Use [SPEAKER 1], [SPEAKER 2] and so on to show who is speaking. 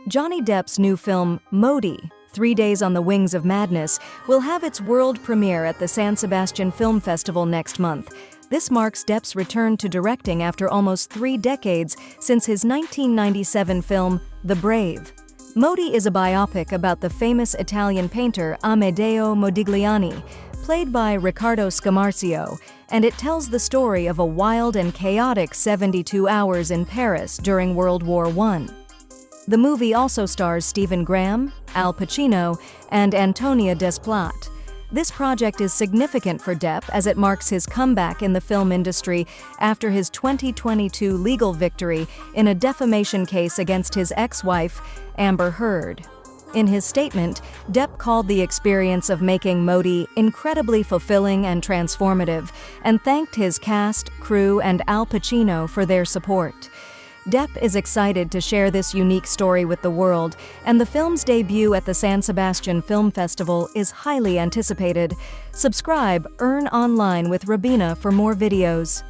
[SPEAKER 1] Johnny Depp's new film, Modi, 3 Days on the Wings of Madness, will have its world premiere at the San Sebastian Film Festival next month. This marks Depp's return to directing after almost 3 decades since his 1997 film, The Brave. Modi is a biopic about the famous Italian painter Amedeo Modigliani, played by Riccardo Scamarcio, and it tells the story of a wild and chaotic 72 hours in Paris during World War I. The movie also stars Stephen Graham, Al Pacino, and Antonia Desplat. This project is significant for Depp as it marks his comeback in the film industry after his 2022 legal victory in a defamation case against his ex-wife, Amber Heard. In his statement, Depp called the experience of making Modi incredibly fulfilling and transformative, and thanked his cast, crew, and Al Pacino for their support. Depp is excited to share this unique story with the world, and the film's debut at the San Sebastian Film Festival is highly anticipated. Subscribe, Earn Online with Rabina for more videos.